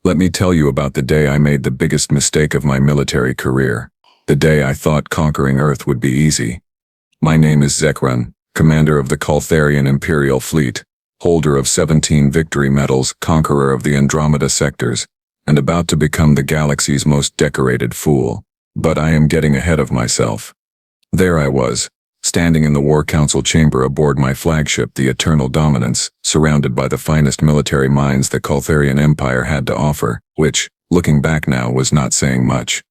Let me tell you about the day I made the biggest mistake of my military career. The day I thought conquering Earth would be easy. My name is Zek'run, commander of the Kaltharian Imperial Fleet, holder of 17 victory medals, conqueror of the Andromeda sectors, and about to become the galaxy's most decorated fool. But I am getting ahead of myself. There I was, standing in the War Council chamber aboard my flagship, the Eternal Dominance, surrounded by the finest military minds the Kaltharian Empire had to offer, which, looking back now, was not saying much.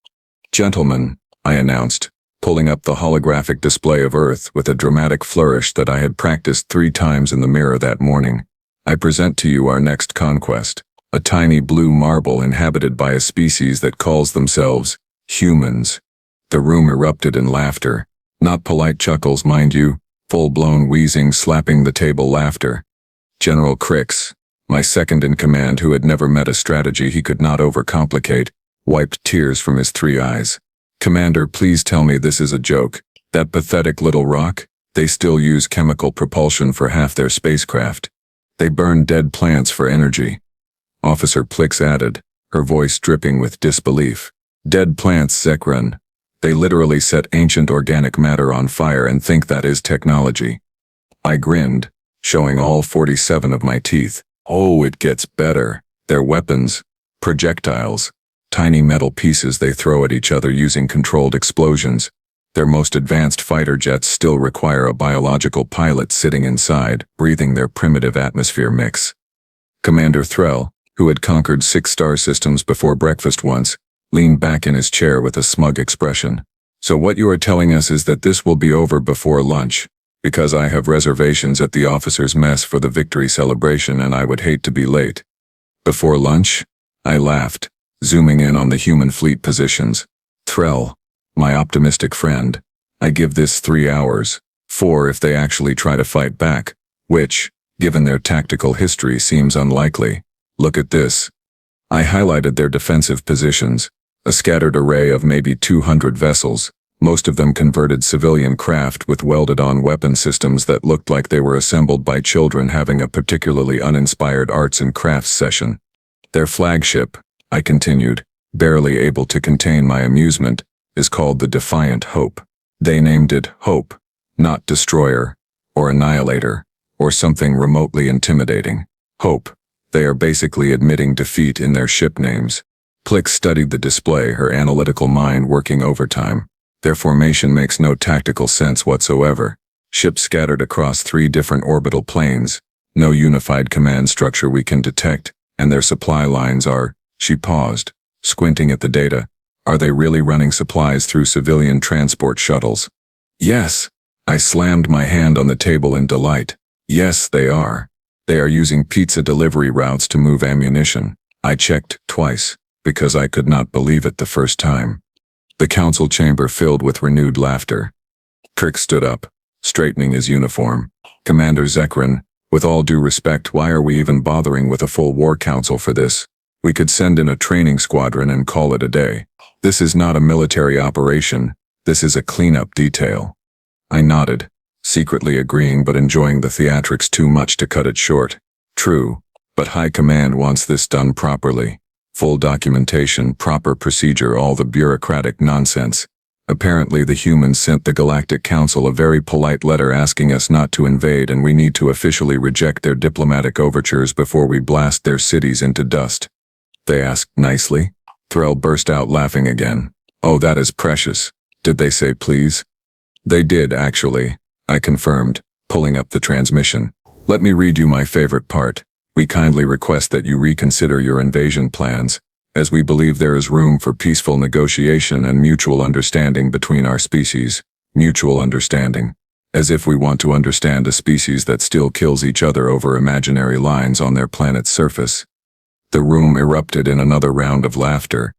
"Gentlemen," I announced, pulling up the holographic display of Earth with a dramatic flourish that I had practiced 3 times in the mirror that morning, "I present to you our next conquest, a tiny blue marble inhabited by a species that calls themselves humans." The room erupted in laughter. Not polite chuckles, mind you, full-blown wheezing, slapping the table laughter. General Crix, my second-in-command who had never met a strategy he could not overcomplicate, wiped tears from his 3 eyes. "Commander, please tell me this is a joke. That pathetic little rock? They still use chemical propulsion for half their spacecraft. They burn dead plants for energy." Officer Plix added, her voice dripping with disbelief. "Dead plants, Zek'run. They literally set ancient organic matter on fire and think that is technology." I grinned, showing all 47 of my teeth. "Oh, it gets better. Their weapons, projectiles, tiny metal pieces they throw at each other using controlled explosions. Their most advanced fighter jets still require a biological pilot sitting inside, breathing their primitive atmosphere mix." Commander Threll, who had conquered 6 star systems before breakfast once, leaned back in his chair with a smug expression. "So what you are telling us is that this will be over before lunch, because I have reservations at the officers' mess for the victory celebration and I would hate to be late." "Before lunch?" I laughed, zooming in on the human fleet positions. "Threll, my optimistic friend, I give this 3 hours, 4 if they actually try to fight back, which, given their tactical history, seems unlikely. Look at this." I highlighted their defensive positions, a scattered array of maybe 200 vessels, most of them converted civilian craft with welded-on weapon systems that looked like they were assembled by children having a particularly uninspired arts and crafts session. "Their flagship," I continued, barely able to contain my amusement, "is called the Defiant Hope. They named it Hope, not Destroyer, or Annihilator, or something remotely intimidating. Hope. They are basically admitting defeat in their ship names." Plix studied the display, her analytical mind working overtime. "Their formation makes no tactical sense whatsoever. Ships scattered across 3 different orbital planes, no unified command structure we can detect, and their supply lines are—" She paused, squinting at the data. "Are they really running supplies through civilian transport shuttles?" "Yes." I slammed my hand on the table in delight. "Yes, they are. They are using pizza delivery routes to move ammunition." I checked twice, because I could not believe it the first time. The council chamber filled with renewed laughter. Kirk stood up, straightening his uniform. "Commander Zek'run, with all due respect, why are we even bothering with a full war council for this? We could send in a training squadron and call it a day. This is not a military operation, this is a cleanup detail." I nodded, secretly agreeing but enjoying the theatrics too much to cut it short. "True, but High Command wants this done properly. Full documentation, proper procedure, all the bureaucratic nonsense. Apparently the humans sent the Galactic Council a very polite letter asking us not to invade, and we need to officially reject their diplomatic overtures before we blast their cities into dust." "They asked nicely?" Threll burst out laughing again. "Oh, that is precious. Did they say please?" "They did, actually," I confirmed, pulling up the transmission. "Let me read you my favorite part. We kindly request that you reconsider your invasion plans, as we believe there is room for peaceful negotiation and mutual understanding between our species." Mutual understanding. As if we want to understand a species that still kills each other over imaginary lines on their planet's surface. The room erupted in another round of laughter.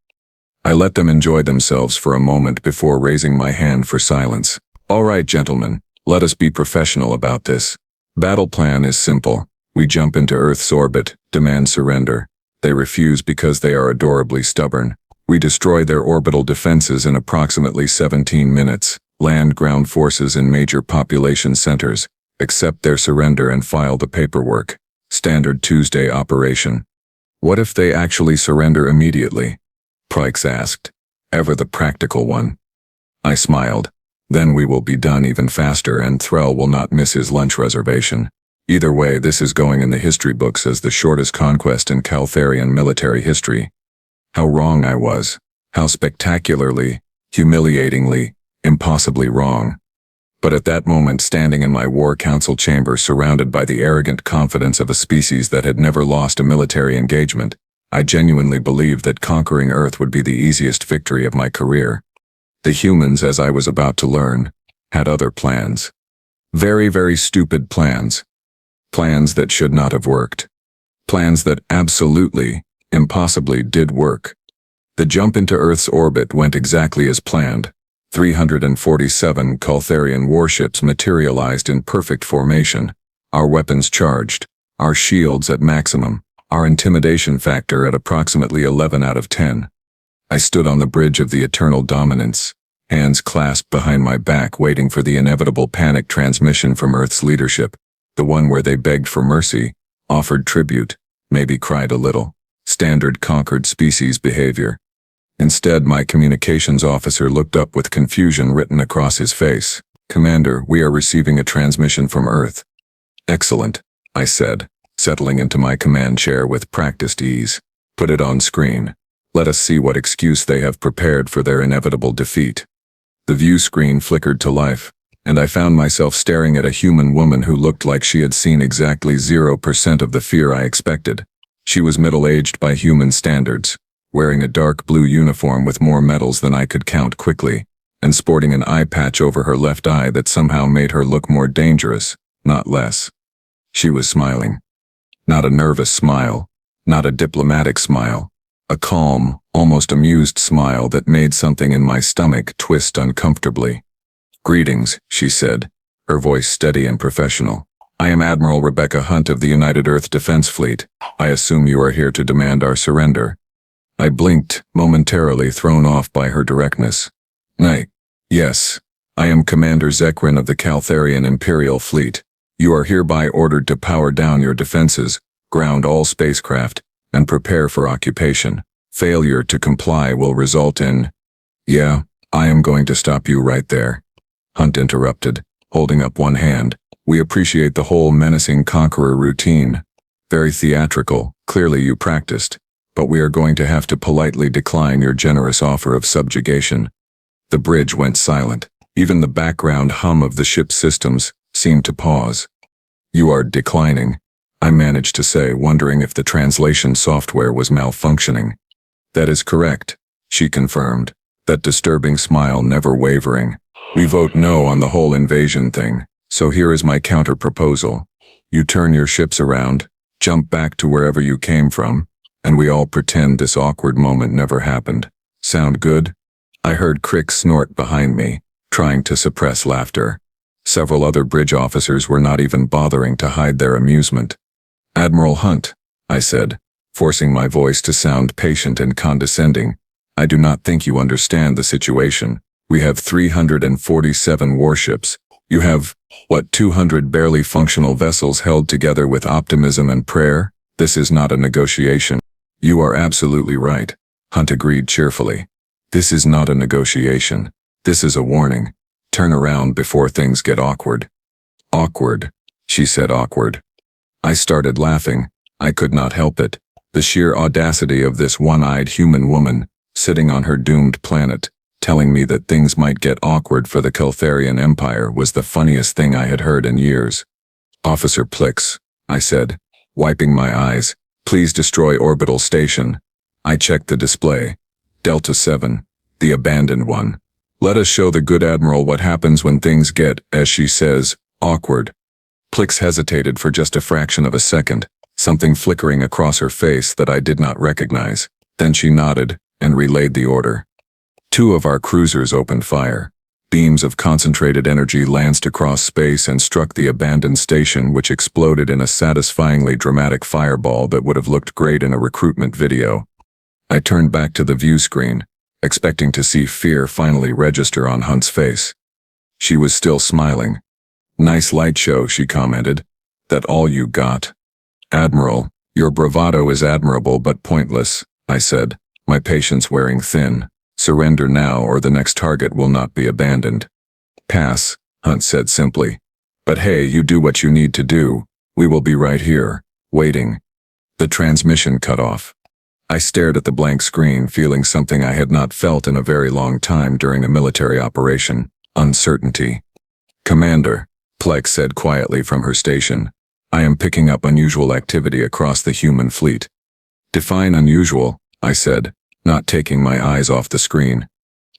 I let them enjoy themselves for a moment before raising my hand for silence. "All right, gentlemen, let us be professional about this. Battle plan is simple. We jump into Earth's orbit, demand surrender. They refuse because they are adorably stubborn. We destroy their orbital defenses in approximately 17 minutes, land ground forces in major population centers, accept their surrender and file the paperwork. Standard Tuesday operation." What if they actually surrender immediately? Pryx asked, ever the practical one. I smiled. Then we will be done even faster and Threll will not miss his lunch reservation. Either way, this is going in the history books as the shortest conquest in Kaltharian military history. How wrong I was. How spectacularly, humiliatingly, impossibly wrong. But at that moment, standing in my war council chamber surrounded by the arrogant confidence of a species that had never lost a military engagement, I genuinely believed that conquering Earth would be the easiest victory of my career. The humans, as I was about to learn, had other plans. Very, very stupid plans. Plans that should not have worked. Plans that absolutely, impossibly did work. The jump into Earth's orbit went exactly as planned. 347 Kaltharian warships materialized in perfect formation, our weapons charged, our shields at maximum, our intimidation factor at approximately 11 out of 10. I stood on the bridge of the eternal dominance, hands clasped behind my back waiting for the inevitable panic transmission from Earth's leadership, the one where they begged for mercy, offered tribute, maybe cried a little, standard conquered species behavior. Instead, my communications officer looked up with confusion written across his face. Commander, we are receiving a transmission from Earth. Excellent, I said, settling into my command chair with practiced ease. Put it on screen. Let us see what excuse they have prepared for their inevitable defeat. The view screen flickered to life, and I found myself staring at a human woman who looked like she had seen exactly 0% of the fear I expected. She was middle-aged by human standards, wearing a dark blue uniform with more medals than I could count quickly, and sporting an eye patch over her left eye that somehow made her look more dangerous, not less. She was smiling. Not a nervous smile, not a diplomatic smile, a calm, almost amused smile that made something in my stomach twist uncomfortably. Greetings, she said, her voice steady and professional. I am Admiral Rebecca Hunt of the United Earth Defense Fleet. I assume you are here to demand our surrender. I blinked, momentarily thrown off by her directness. Yes, I am Commander Zek'run of the Kaltharian Imperial Fleet. You are hereby ordered to power down your defenses, ground all spacecraft, and prepare for occupation. Failure to comply will result in... Yeah, I am going to stop you right there. Hunt interrupted, holding up one hand. We appreciate the whole menacing conqueror routine. Very theatrical, clearly you practiced. But we are going to have to politely decline your generous offer of subjugation. The bridge went silent. Even the background hum of the ship's systems seemed to pause. You are declining, I managed to say, wondering if the translation software was malfunctioning. That is correct, she confirmed, that disturbing smile never wavering. We vote no on the whole invasion thing, so here is my counter-proposal. You turn your ships around, jump back to wherever you came from, and we all pretend this awkward moment never happened. Sound good? I heard Crick snort behind me, trying to suppress laughter. Several other bridge officers were not even bothering to hide their amusement. Admiral Hunt, I said, forcing my voice to sound patient and condescending, I do not think you understand the situation. We have 347 warships. You have, 200 barely functional vessels held together with optimism and prayer? This is not a negotiation. You are absolutely right, Hunt agreed cheerfully. This is not a negotiation. This is a warning. Turn around before things get awkward. Awkward, she said, awkward. I started laughing. I could not help it. The sheer audacity of this one-eyed human woman, sitting on her doomed planet, telling me that things might get awkward for the Kaltharian Empire was the funniest thing I had heard in years. Officer Plix, I said, wiping my eyes. Please destroy orbital station. I checked the display. Delta 7, the abandoned one. Let us show the good admiral what happens when things get, as she says, awkward. Plix hesitated for just a fraction of a second, something flickering across her face that I did not recognize. Then she nodded and relayed the order. 2 of our cruisers opened fire. Beams of concentrated energy lanced across space and struck the abandoned station, which exploded in a satisfyingly dramatic fireball that would have looked great in a recruitment video. I turned back to the view screen, expecting to see fear finally register on Hunt's face. She was still smiling. Nice light show, she commented. That all you got? Admiral, Your bravado is admirable but pointless, I said, my patience wearing thin. Surrender now or the next target will not be abandoned. Pass, Hunt said simply. But hey, you do what you need to do. We will be right here, waiting. The transmission cut off. I stared at the blank screen, feeling something I had not felt in a very long time during a military operation: uncertainty. Commander, Plex said quietly from her station, I am picking up unusual activity across the human fleet. Define unusual, I said, not taking my eyes off the screen.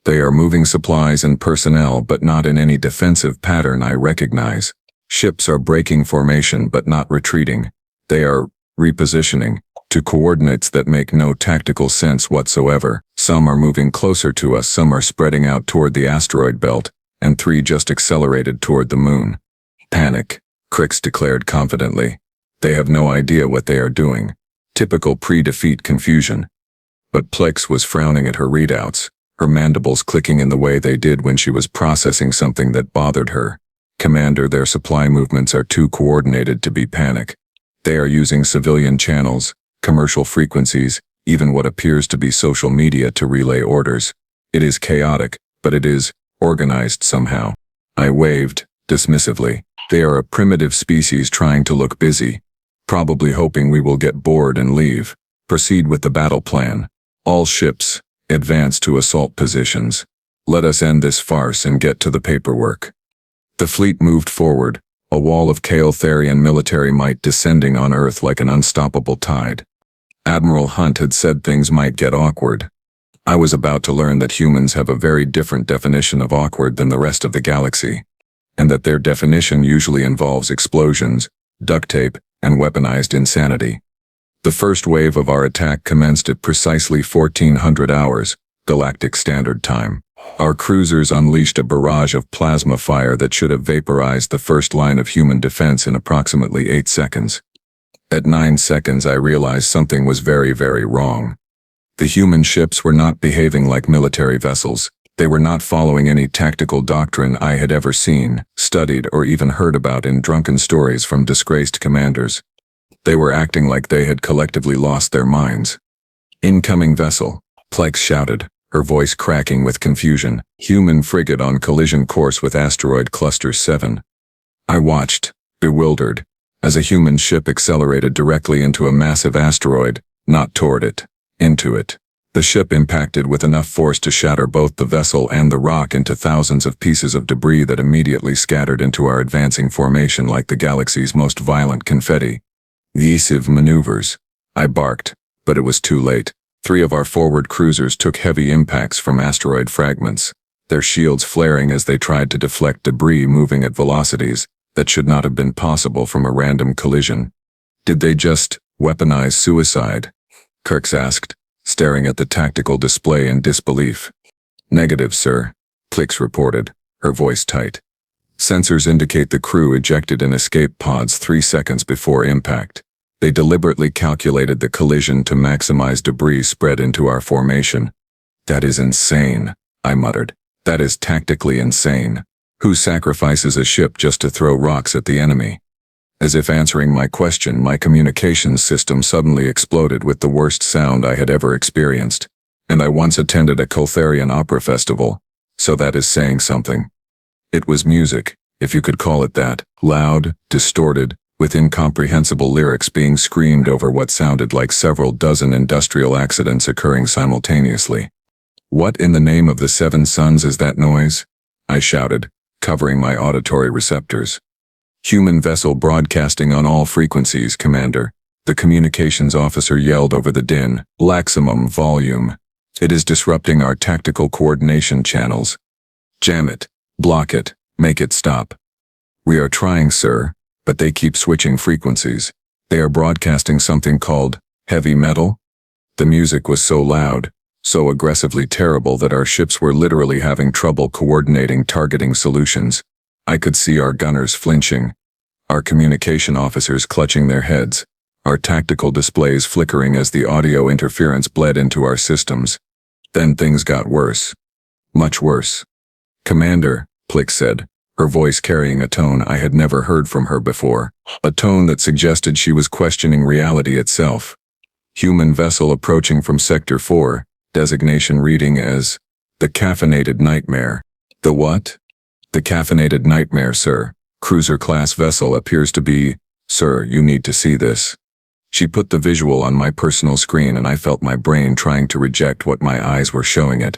They are moving supplies and personnel, but not in any defensive pattern I recognize. Ships are breaking formation but not retreating. They are repositioning to coordinates that make no tactical sense whatsoever. Some are moving closer to us, some are spreading out toward the asteroid belt, and 3 just accelerated toward the moon. Panic, Crix declared confidently. They have no idea what they are doing. Typical pre-defeat confusion. But Plex was frowning at her readouts, her mandibles clicking in the way they did when she was processing something that bothered her. Commander, their supply movements are too coordinated to be panic. They are using civilian channels, commercial frequencies, even what appears to be social media to relay orders. It is chaotic, but it is organized somehow. I waved, dismissively. They are a primitive species trying to look busy, probably hoping we will get bored and leave. Proceed with the battle plan. All ships, advance to assault positions. Let us end this farce and get to the paperwork. The fleet moved forward, a wall of Kaltharian military might descending on Earth like an unstoppable tide. Admiral Hunt had said things might get awkward. I was about to learn that humans have a very different definition of awkward than the rest of the galaxy, and that their definition usually involves explosions, duct tape, and weaponized insanity. The first wave of our attack commenced at precisely 1400 hours, Galactic Standard Time. Our cruisers unleashed a barrage of plasma fire that should have vaporized the first line of human defense in approximately 8 seconds. At 9 seconds I realized something was very, very wrong. The human ships were not behaving like military vessels. They were not following any tactical doctrine I had ever seen, studied, or even heard about in drunken stories from disgraced commanders. They were acting like they had collectively lost their minds. Incoming vessel, Plex shouted, her voice cracking with confusion. Human frigate on collision course with asteroid cluster 7. I watched, bewildered, as a human ship accelerated directly into a massive asteroid, not toward it, into it. The ship impacted with enough force to shatter both the vessel and the rock into thousands of pieces of debris that immediately scattered into our advancing formation like the galaxy's most violent confetti. Evasive maneuvers, I barked, but it was too late. 3 of our forward cruisers took heavy impacts from asteroid fragments, their shields flaring as they tried to deflect debris moving at velocities that should not have been possible from a random collision. Did they just weaponize suicide? Kirks asked, staring at the tactical display in disbelief. Negative, sir, Plex reported, her voice tight. Sensors indicate the crew ejected in escape pods 3 seconds before impact. They deliberately calculated the collision to maximize debris spread into our formation. That is insane, I muttered. That is tactically insane. Who sacrifices a ship just to throw rocks at the enemy? As if answering my question, my communications system suddenly exploded with the worst sound I had ever experienced. And I once attended a Kaltharian opera festival, so that is saying something. It was music, if you could call it that, loud, distorted, with incomprehensible lyrics being screamed over what sounded like several dozen industrial accidents occurring simultaneously. What in the name of the 7 suns is that noise? I shouted, covering my auditory receptors. Human vessel broadcasting on all frequencies, Commander, the communications officer yelled over the din. Maximum volume. It is disrupting our tactical coordination channels. Jam it, block it, make it stop. We are trying, sir, but they keep switching frequencies. They are broadcasting something called heavy metal. The music was so loud, so aggressively terrible that our ships were literally having trouble coordinating targeting solutions. I could see our gunners flinching, our communication officers clutching their heads, our tactical displays flickering as the audio interference bled into our systems. Then things got worse. Much worse. Commander, Plex said, her voice carrying a tone I had never heard from her before, a tone that suggested she was questioning reality itself. Human vessel approaching from Sector 4, designation reading as the Caffeinated Nightmare. The what? The Caffeinated Nightmare, sir. Cruiser-class vessel appears to be, sir, you need to see this. She put the visual on my personal screen and I felt my brain trying to reject what my eyes were showing it.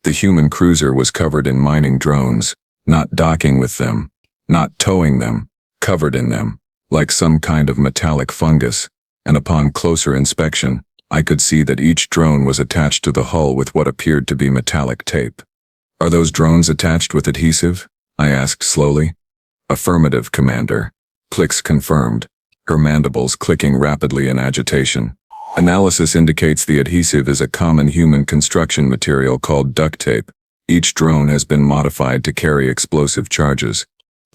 The human cruiser was covered in mining drones, not docking with them, not towing them, covered in them, like some kind of metallic fungus, and upon closer inspection, I could see that each drone was attached to the hull with what appeared to be metallic tape. Are those drones attached with adhesive? I asked slowly. Affirmative, Commander. Clicks confirmed, her mandibles clicking rapidly in agitation. Analysis indicates the adhesive is a common human construction material called duct tape. Each drone has been modified to carry explosive charges.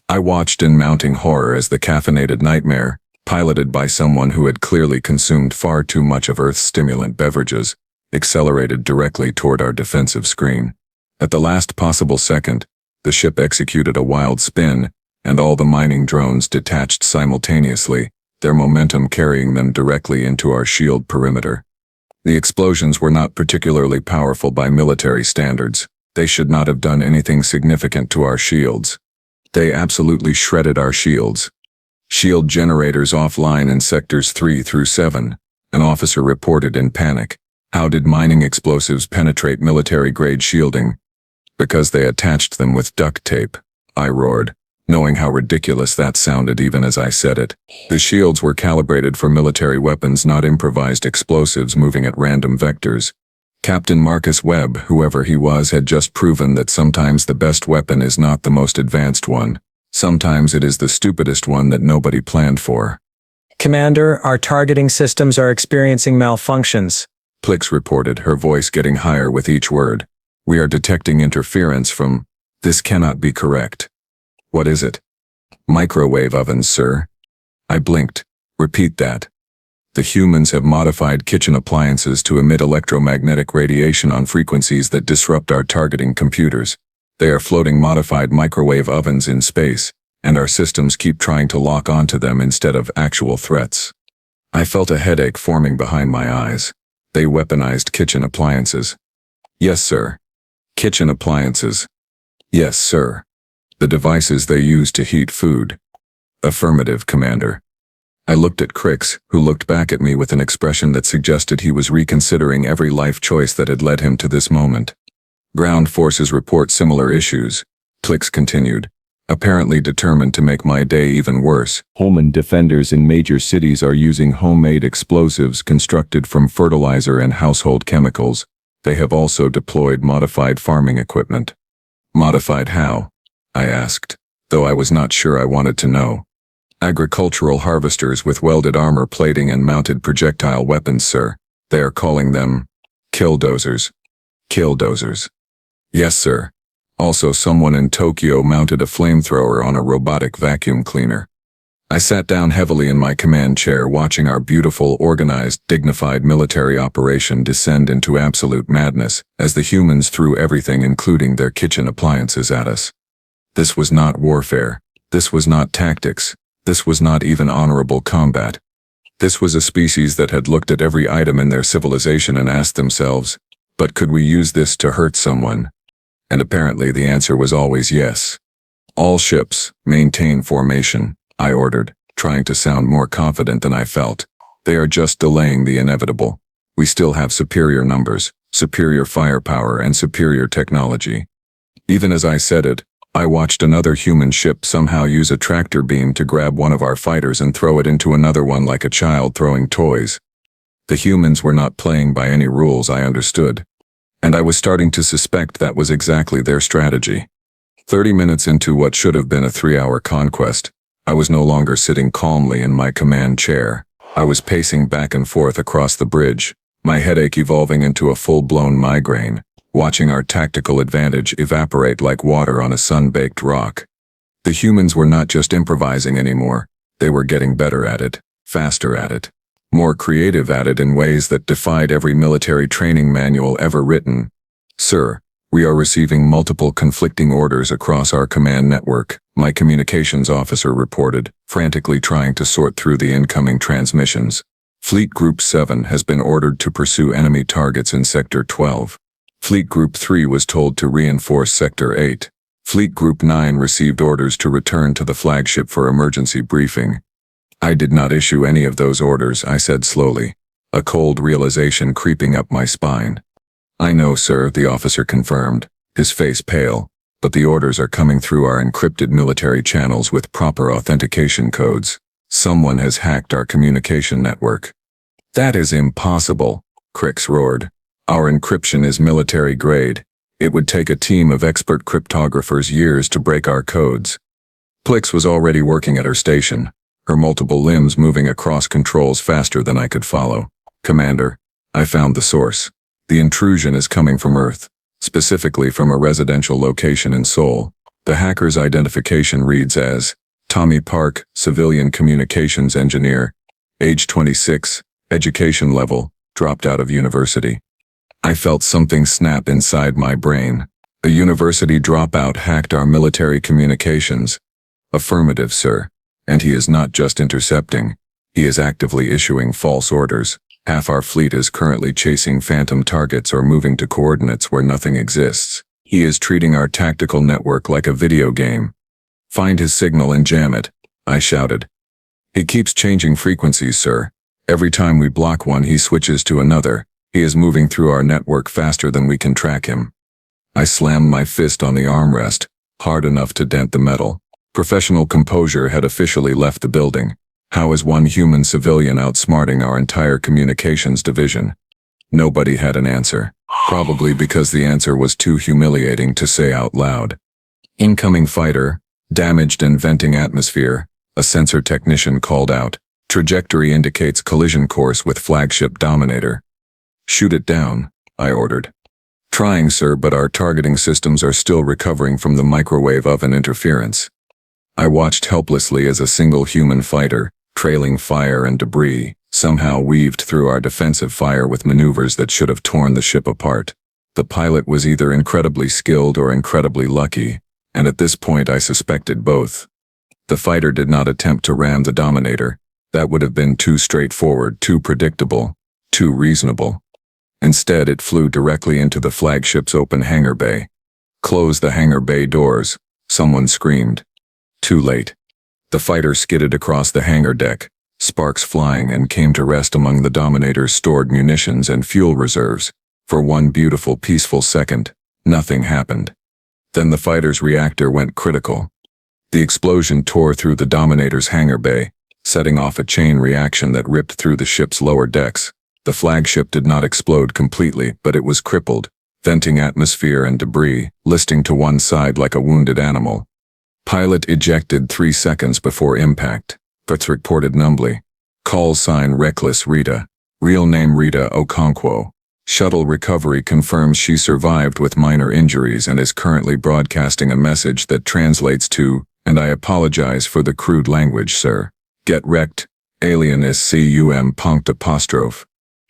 I watched in mounting horror as the Caffeinated Nightmare, piloted by someone who had clearly consumed far too much of Earth's stimulant beverages, accelerated directly toward our defensive screen. At the last possible second, the ship executed a wild spin, and all the mining drones detached simultaneously, their momentum carrying them directly into our shield perimeter. The explosions were not particularly powerful by military standards. They should not have done anything significant to our shields. They absolutely shredded our shields. Shield generators offline in sectors 3 through 7, an officer reported in panic. How did mining explosives penetrate military-grade shielding? Because they attached them with duct tape, I roared, knowing how ridiculous that sounded even as I said it. The shields were calibrated for military weapons, not improvised explosives moving at random vectors. Captain Marcus Webb, whoever he was, had just proven that sometimes the best weapon is not the most advanced one. Sometimes it is the stupidest one that nobody planned for. Commander, our targeting systems are experiencing malfunctions. Plix reported, her voice getting higher with each word. We are detecting interference from... This cannot be correct. What is it? Microwave ovens, sir. I blinked. Repeat that. The humans have modified kitchen appliances to emit electromagnetic radiation on frequencies that disrupt our targeting computers. They are floating modified microwave ovens in space, and our systems keep trying to lock onto them instead of actual threats. I felt a headache forming behind my eyes. They weaponized kitchen appliances. Yes, sir. Kitchen appliances. Yes, sir. The devices they use to heat food. Affirmative, Commander. I looked at Crix, who looked back at me with an expression that suggested he was reconsidering every life choice that had led him to this moment. Ground forces report similar issues, Plix continued, apparently determined to make my day even worse. Home defenders in major cities are using homemade explosives constructed from fertilizer and household chemicals. They have also deployed modified farming equipment. Modified how? I asked, though I was not sure I wanted to know. Agricultural harvesters with welded armor plating and mounted projectile weapons, sir. They are calling them killdozers. Killdozers. Yes, sir. Also, someone in Tokyo mounted a flamethrower on a robotic vacuum cleaner. I sat down heavily in my command chair, watching our beautiful, organized, dignified military operation descend into absolute madness as the humans threw everything, including their kitchen appliances, at us. This was not warfare. This was not tactics. This was not even honorable combat. This was a species that had looked at every item in their civilization and asked themselves, but could we use this to hurt someone? And apparently the answer was always yes. All ships, maintain formation, I ordered, trying to sound more confident than I felt. They are just delaying the inevitable. We still have superior numbers, superior firepower, and superior technology. Even as I said it, I watched another human ship somehow use a tractor beam to grab one of our fighters and throw it into another one like a child throwing toys. The humans were not playing by any rules I understood, and I was starting to suspect that was exactly their strategy. 30 minutes into what should have been a 3-hour conquest, I was no longer sitting calmly in my command chair. I was pacing back and forth across the bridge, my headache evolving into a full-blown migraine, watching our tactical advantage evaporate like water on a sun-baked rock. The humans were not just improvising anymore, they were getting better at it, faster at it, more creative at it in ways that defied every military training manual ever written. Sir, We are receiving multiple conflicting orders across our command network, my communications officer reported, frantically trying to sort through the incoming transmissions. Fleet Group 7 has been ordered to pursue enemy targets in Sector 12. Fleet Group 3 was told to reinforce Sector 8. Fleet Group 9 received orders to return to the flagship for emergency briefing. I did not issue any of those orders, I said slowly, a cold realization creeping up my spine. I know, sir, the officer confirmed, his face pale, but the orders are coming through our encrypted military channels with proper authentication codes. Someone has hacked our communication network. That is impossible, Crix roared. Our encryption is military grade. It would take a team of expert cryptographers years to break our codes. Plix was already working at her station, her multiple limbs moving across controls faster than I could follow. Commander, I found the source. The intrusion is coming from Earth, specifically from a residential location in Seoul. The hacker's identification reads as Tommy Park, civilian communications engineer, age 26, education level, dropped out of university. I felt something snap inside my brain. A university dropout hacked our military communications. Affirmative, sir. And he is not just intercepting. He is actively issuing false orders. Half our fleet is currently chasing phantom targets or moving to coordinates where nothing exists. He is treating our tactical network like a video game. Find his signal and jam it, I shouted. He keeps changing frequencies, sir. Every time we block one, he switches to another. He is moving through our network faster than we can track him. I slammed my fist on the armrest, hard enough to dent the metal. Professional composure had officially left the building. How is one human civilian outsmarting our entire communications division? Nobody had an answer, probably because the answer was too humiliating to say out loud. Incoming fighter, damaged and venting atmosphere, a sensor technician called out. Trajectory indicates collision course with flagship Dominator. Shoot it down, I ordered. Trying, sir, but our targeting systems are still recovering from the microwave oven interference. I watched helplessly as a single human fighter, trailing fire and debris, somehow weaved through our defensive fire with maneuvers that should have torn the ship apart. The pilot was either incredibly skilled or incredibly lucky, and at this point I suspected both. The fighter did not attempt to ram the Dominator. That would have been too straightforward, too predictable, too reasonable. Instead, it flew directly into the flagship's open hangar bay. Close the hangar bay doors, someone screamed. Too late. The fighter skidded across the hangar deck, sparks flying, and came to rest among the Dominator's stored munitions and fuel reserves. For one beautiful, peaceful second, nothing happened. Then the fighter's reactor went critical. The explosion tore through the Dominator's hangar bay, setting off a chain reaction that ripped through the ship's lower decks. The flagship did not explode completely, but it was crippled, venting atmosphere and debris, listing to one side like a wounded animal. Pilot ejected 3 seconds before impact, Fritz reported numbly. Call sign Reckless Rita. Real name Rita Okonkwo. Shuttle recovery confirms she survived with minor injuries and is currently broadcasting a message that translates to, and I apologize for the crude language, sir. Get wrecked. Alien is cum punct apostrophe.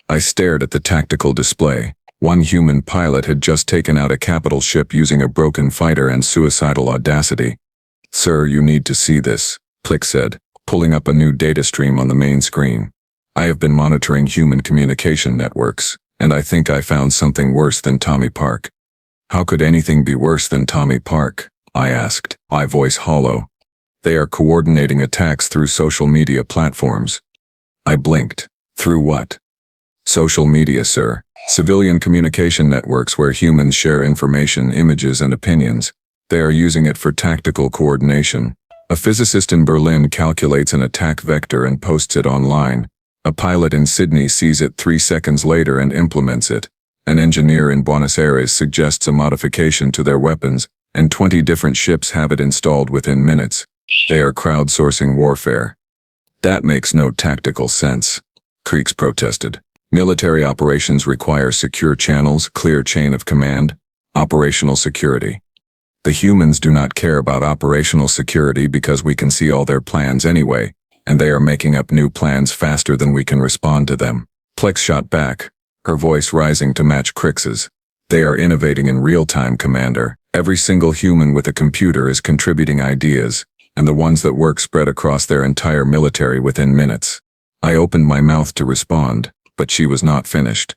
I stared at the tactical display. One human pilot had just taken out a capital ship using a broken fighter and suicidal audacity. Sir, you need to see this, Plick said, pulling up a new data stream on the main screen. I have been monitoring human communication networks, and I think I found something worse than Tommy Park. How could anything be worse than Tommy Park? I asked, my voice hollow. They are coordinating attacks through social media platforms. I blinked. Through what? Social media, sir. Civilian communication networks where humans share information, images, and opinions. They are using it for tactical coordination. A physicist in Berlin calculates an attack vector and posts it online. A pilot in Sydney sees it 3 seconds later and implements it. An engineer in Buenos Aires suggests a modification to their weapons, and 20 different ships have it installed within minutes. They are crowdsourcing warfare. That makes no tactical sense, Creeks protested. Military operations require secure channels, clear chain of command, operational security. The humans do not care about operational security because we can see all their plans anyway, and they are making up new plans faster than we can respond to them. Plex shot back, her voice rising to match Crix's. They are innovating in real time, Commander. Every single human with a computer is contributing ideas, and the ones that work spread across their entire military within minutes. I opened my mouth to respond, but she was not finished.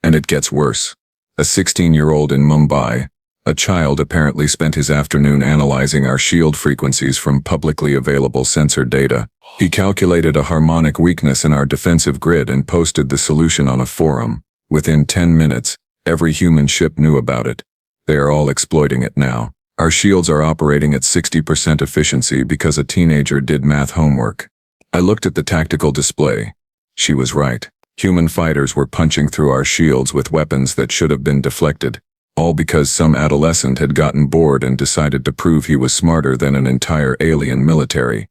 And it gets worse. A 16-year-old in Mumbai, a child apparently spent his afternoon analyzing our shield frequencies from publicly available sensor data. He calculated a harmonic weakness in our defensive grid and posted the solution on a forum. Within 10 minutes, every human ship knew about it. They are all exploiting it now. Our shields are operating at 60% efficiency because a teenager did math homework. I looked at the tactical display. She was right. Human fighters were punching through our shields with weapons that should have been deflected. All because some adolescent had gotten bored and decided to prove he was smarter than an entire alien military.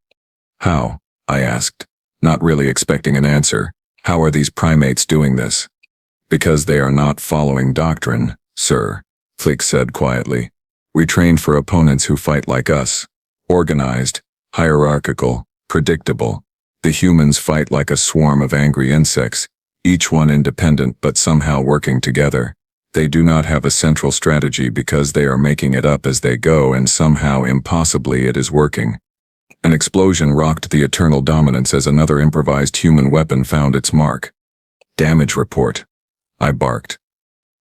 How? I asked, not really expecting an answer. How are these primates doing this? Because they are not following doctrine, sir, Flick said quietly. We train for opponents who fight like us. Organized, hierarchical, predictable. The humans fight like a swarm of angry insects, each one independent but somehow working together. They do not have a central strategy because they are making it up as they go, and somehow impossibly it is working. An explosion rocked the eternal dominance as another improvised human weapon found its mark. Damage report. I barked.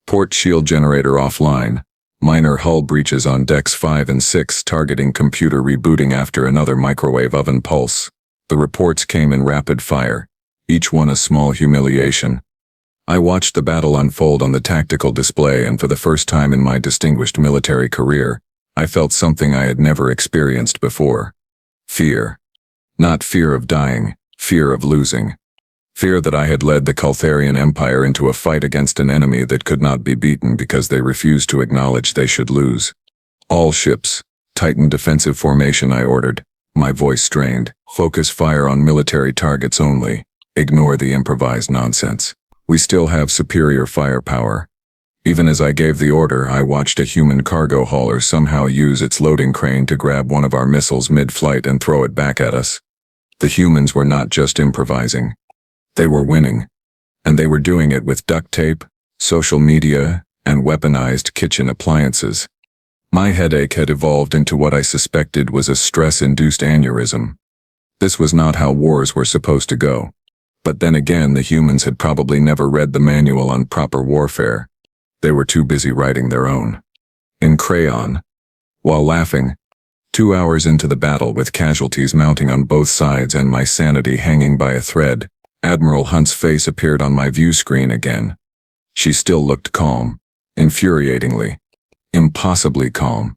Port shield generator offline. Minor hull breaches on decks 5 and 6, targeting computer rebooting after another microwave oven pulse. The reports came in rapid fire, each one a small humiliation. I watched the battle unfold on the tactical display, and for the first time in my distinguished military career, I felt something I had never experienced before. Fear. Not fear of dying, fear of losing. Fear that I had led the Kaltharian Empire into a fight against an enemy that could not be beaten because they refused to acknowledge they should lose. All ships, tighten defensive formation, I ordered, my voice strained. Focus fire on military targets only. Ignore the improvised nonsense. We still have superior firepower. Even as I gave the order, I watched a human cargo hauler somehow use its loading crane to grab one of our missiles mid-flight and throw it back at us. The humans were not just improvising. They were winning. And they were doing it with duct tape, social media, and weaponized kitchen appliances. My headache had evolved into what I suspected was a stress-induced aneurysm. This was not how wars were supposed to go. But then again, the humans had probably never read the manual on proper warfare. They were too busy writing their own. In crayon. While laughing, 2 hours into the battle with casualties mounting on both sides and my sanity hanging by a thread, Admiral Hunt's face appeared on my view screen again. She still looked calm. Infuriatingly. Impossibly calm.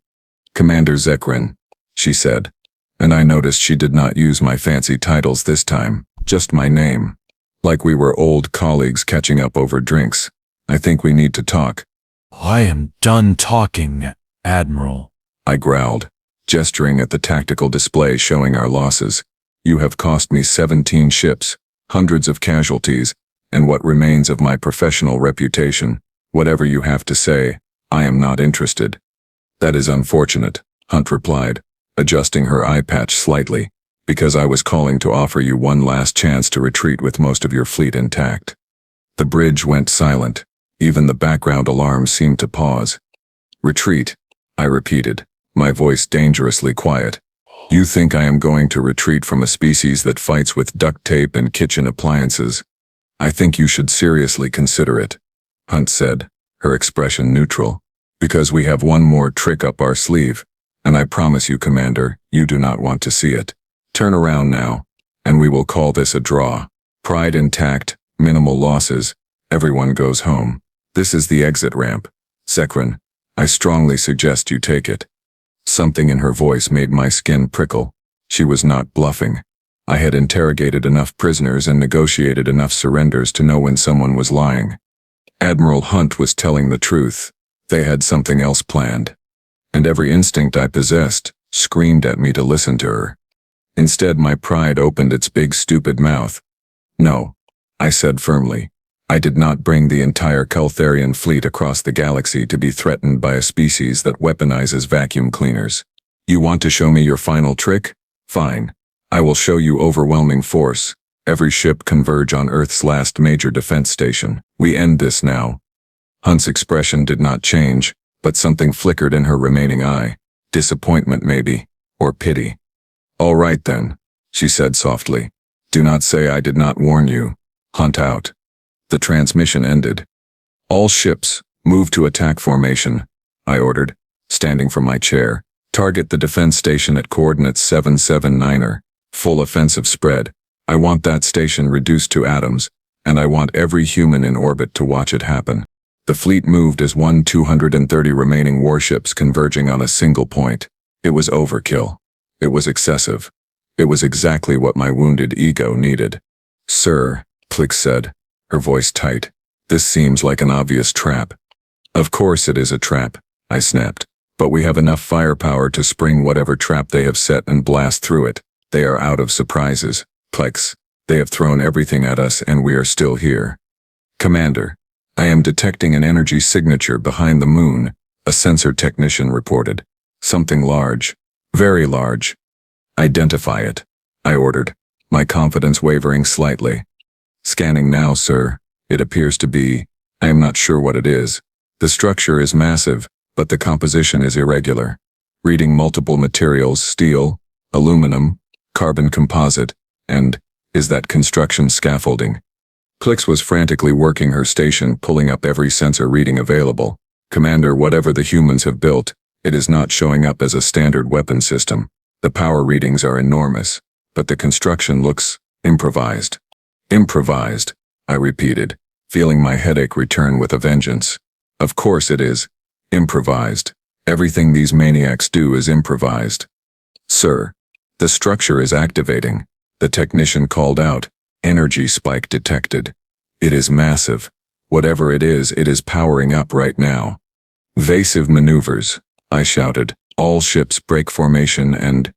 Commander Zek'run, she said. And I noticed she did not use my fancy titles this time, just my name. Like we were old colleagues catching up over drinks. I think we need to talk. I am done talking, Admiral, I growled, gesturing at the tactical display showing our losses. You have cost me 17 ships, hundreds of casualties, and what remains of my professional reputation. Whatever you have to say, I am not interested. That is unfortunate, Hunt replied, adjusting her eye patch slightly, because I was calling to offer you one last chance to retreat with most of your fleet intact. The bridge went silent. Even the background alarms seemed to pause. Retreat, I repeated, my voice dangerously quiet. You think I am going to retreat from a species that fights with duct tape and kitchen appliances? I think you should seriously consider it, Hunt said, her expression neutral. Because we have one more trick up our sleeve, and I promise you, Commander, you do not want to see it. Turn around now, and we will call this a draw. Pride intact, minimal losses, everyone goes home. This is the exit ramp. Zek'run, I strongly suggest you take it. Something in her voice made my skin prickle. She was not bluffing. I had interrogated enough prisoners and negotiated enough surrenders to know when someone was lying. Admiral Hunt was telling the truth. They had something else planned. And every instinct I possessed screamed at me to listen to her. Instead, my pride opened its big stupid mouth. No, I said firmly. I did not bring the entire Kaltharian fleet across the galaxy to be threatened by a species that weaponizes vacuum cleaners. You want to show me your final trick? Fine. I will show you overwhelming force. Every ship converge on Earth's last major defense station. We end this now. Hunt's expression did not change, but something flickered in her remaining eye. Disappointment maybe, or pity. All right then, she said softly. Do not say I did not warn you. Hunt out. The transmission ended. All ships, move to attack formation, I ordered, standing from my chair. Target the defense station at coordinates 779er. Full offensive spread. I want that station reduced to atoms, and I want every human in orbit to watch it happen. The fleet moved as 230 remaining warships converging on a single point. It was overkill. It was excessive. It was exactly what my wounded ego needed. Sir, Plix said, her voice tight, this seems like an obvious trap. Of course it is a trap, I snapped, but we have enough firepower to spring whatever trap they have set and blast through it. They are out of surprises, Plex. They have thrown everything at us and we are still here. Commander, I am detecting an energy signature behind the moon, a sensor technician reported. Something large. Very large. Identify it, I ordered, my confidence wavering slightly. Scanning now, sir. It appears to be, I am not sure what it is. The structure is massive, but the composition is irregular. Reading multiple materials: steel, aluminum, carbon composite, and, is that construction scaffolding? Plix was frantically working her station, pulling up every sensor reading available. Commander, whatever the humans have built, it is not showing up as a standard weapon system. The power readings are enormous, but the construction looks improvised. Improvised, I repeated, feeling my headache return with a vengeance. Of course it is. Improvised. Everything these maniacs do is improvised. Sir, the structure is activating. The technician called out. Energy spike detected. It is massive. Whatever it is powering up right now. Evasive maneuvers, I shouted. All ships break formation and...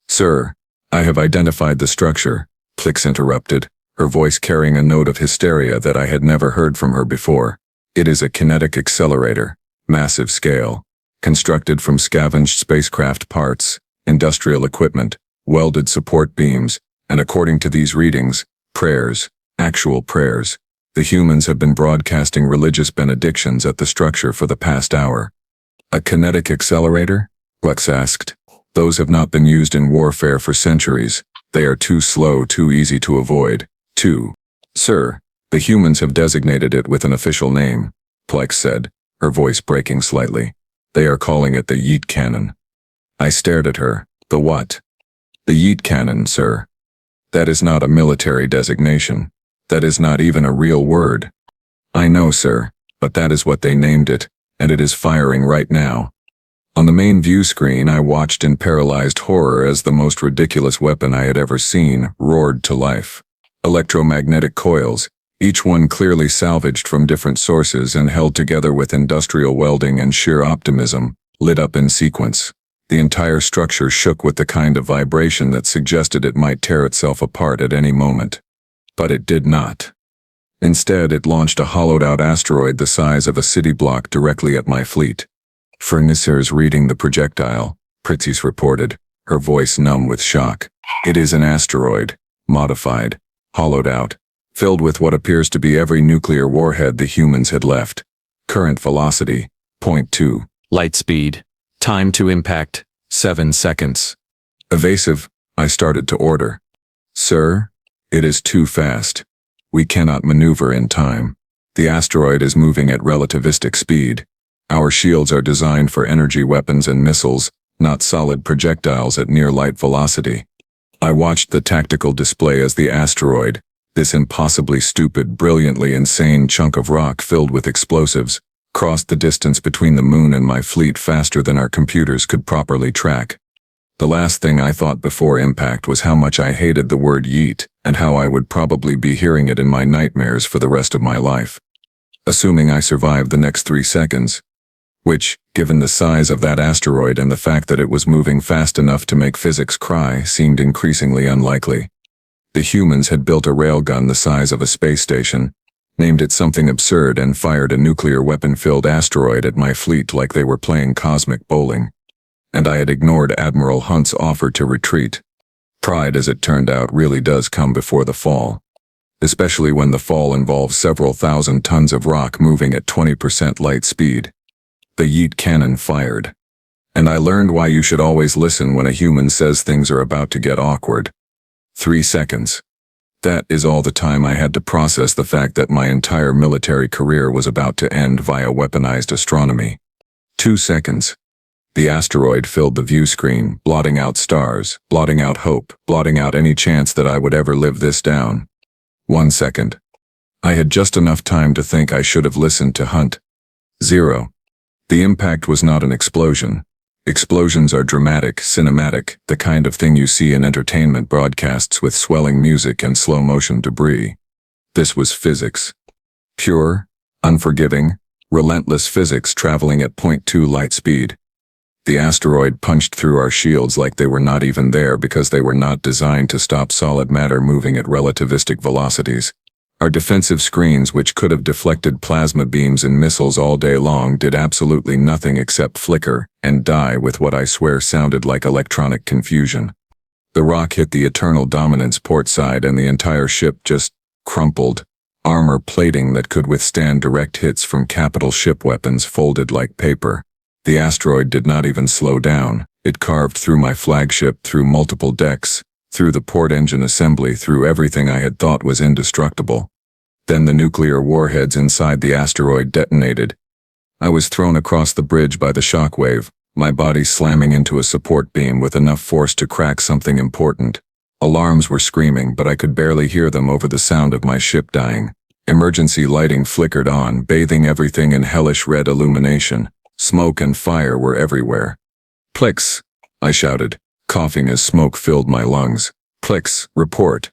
Sir, I have identified the structure, Plix interrupted, her voice carrying a note of hysteria that I had never heard from her before. It is a kinetic accelerator, massive scale, constructed from scavenged spacecraft parts, industrial equipment, welded support beams, and according to these readings, prayers, actual prayers. The humans have been broadcasting religious benedictions at the structure for the past hour. A kinetic accelerator? Plix asked. Those have not been used in warfare for centuries. They are too slow, too easy to avoid. Sir, the humans have designated it with an official name, Plix said, her voice breaking slightly. They are calling it the Yeet Cannon. I stared at her. The what? The Yeet Cannon, sir. That is not a military designation. That is not even a real word. I know, sir, but that is what they named it, and it is firing right now. On the main view screen, I watched in paralyzed horror as the most ridiculous weapon I had ever seen roared to life. Electromagnetic coils, each one clearly salvaged from different sources and held together with industrial welding and sheer optimism, lit up in sequence. The entire structure shook with the kind of vibration that suggested it might tear itself apart at any moment. But it did not. Instead, it launched a hollowed-out asteroid the size of a city block directly at my fleet. Furnisseurs reading the projectile, Pritzis reported, her voice numb with shock. It is an asteroid, modified, hollowed out, filled with what appears to be every nuclear warhead the humans had left. Current velocity, 0.2. Light speed. Time to impact, 7 seconds. Evasive, I started to order. Sir, it is too fast. We cannot maneuver in time. The asteroid is moving at relativistic speed. Our shields are designed for energy weapons and missiles, not solid projectiles at near light velocity. I watched the tactical display as the asteroid, this impossibly stupid, brilliantly insane chunk of rock filled with explosives, crossed the distance between the moon and my fleet faster than our computers could properly track. The last thing I thought before impact was how much I hated the word yeet, and how I would probably be hearing it in my nightmares for the rest of my life. Assuming I survived the next 3 seconds, which, given the size of that asteroid and the fact that it was moving fast enough to make physics cry, seemed increasingly unlikely. The humans had built a railgun the size of a space station, named it something absurd, and fired a nuclear weapon-filled asteroid at my fleet like they were playing cosmic bowling. And I had ignored Admiral Hunt's offer to retreat. Pride, as it turned out, really does come before the fall. especially when the fall involves several thousand tons of rock moving at 20% light speed. The Yeet Cannon fired. And I learned why you should always listen when a human says things are about to get awkward. 3 seconds. That is all the time I had to process the fact that my entire military career was about to end via weaponized astronomy. 2 seconds. The asteroid filled the view screen, blotting out stars, blotting out hope, blotting out any chance that I would ever live this down. 1 second. I had just enough time to think I should have listened to Hunt. 0. The impact was not an explosion. Explosions are dramatic, cinematic, the kind of thing you see in entertainment broadcasts with swelling music and slow-motion debris. This was physics. Pure, unforgiving, relentless physics traveling at 0.2 light speed. The asteroid punched through our shields like they were not even there because they were not designed to stop solid matter moving at relativistic velocities. Our defensive screens, which could have deflected plasma beams and missiles all day long, did absolutely nothing except flicker and die with what I swear sounded like electronic confusion. The rock hit the Eternal Dominance port side and the entire ship just crumpled. Armor plating that could withstand direct hits from capital ship weapons folded like paper. The asteroid did not even slow down. It carved through my flagship, through multiple decks, through the port engine assembly, through everything I had thought was indestructible. Then the nuclear warheads inside the asteroid detonated. I was thrown across the bridge by the shockwave, my body slamming into a support beam with enough force to crack something important. Alarms were screaming, but I could barely hear them over the sound of my ship dying. Emergency lighting flickered on, bathing everything in hellish red illumination. Smoke and fire were everywhere. "Plix," I shouted, coughing as smoke filled my lungs. "Plix, report."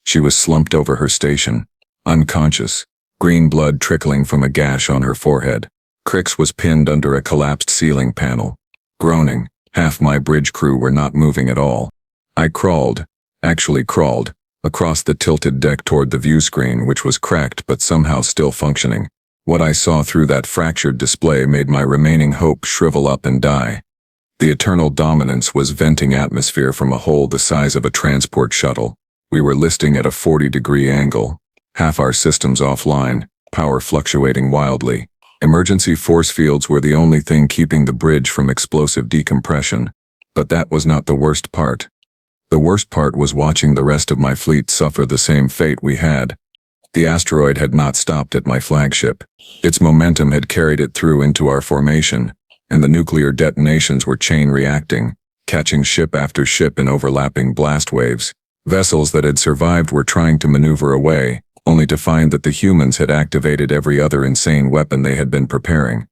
She was slumped over her station, unconscious, green blood trickling from a gash on her forehead. Crix was pinned under a collapsed ceiling panel, groaning. Half my bridge crew were not moving at all. I crawled, across the tilted deck toward the view screen, which was cracked but somehow still functioning. What I saw through that fractured display made my remaining hope shrivel up and die. The Eternal Dominance was venting atmosphere from a hole the size of a transport shuttle. We were listing at a 40-degree angle. Half our systems offline, power fluctuating wildly. Emergency force fields were the only thing keeping the bridge from explosive decompression. But that was not the worst part. The worst part was watching the rest of my fleet suffer the same fate we had. The asteroid had not stopped at my flagship. Its momentum had carried it through into our formation, and the nuclear detonations were chain reacting, catching ship after ship in overlapping blast waves. Vessels that had survived were trying to maneuver away, only to find that the humans had activated every other insane weapon they had been preparing.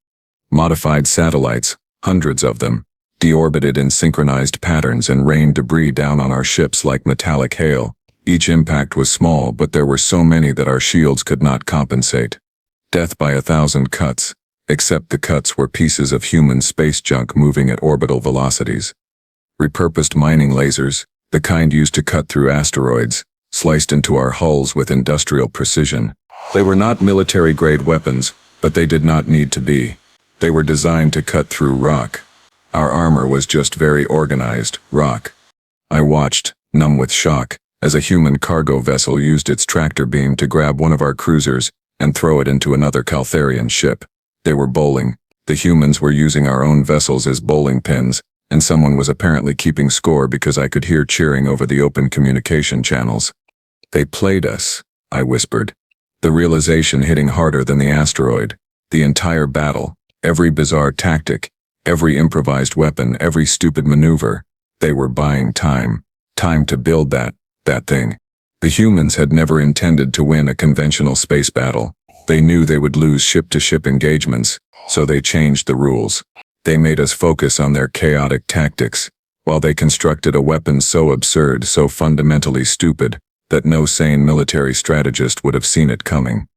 Modified satellites, hundreds of them, deorbited in synchronized patterns and rained debris down on our ships like metallic hail. Each impact was small, but there were so many that our shields could not compensate. Death by 1,000 cuts, except the cuts were pieces of human space junk moving at orbital velocities. Repurposed mining lasers, the kind used to cut through asteroids, sliced into our hulls with industrial precision. They were not military-grade weapons, but they did not need to be. They were designed to cut through rock. Our armor was just very organized, rock. I watched, numb with shock, as a human cargo vessel used its tractor beam to grab one of our cruisers and throw it into another Kaltharian ship. They were bowling. The humans were using our own vessels as bowling pins, and someone was apparently keeping score because I could hear cheering over the open communication channels. "They played us," I whispered. The realization hitting harder than the asteroid. The entire battle, every bizarre tactic, every improvised weapon, every stupid maneuver. They were buying time. Time to build that thing. The humans had never intended to win a conventional space battle. They knew they would lose ship-to-ship engagements, so they changed the rules. They made us focus on their chaotic tactics, while they constructed a weapon so absurd, so fundamentally stupid, that no sane military strategist would have seen it coming.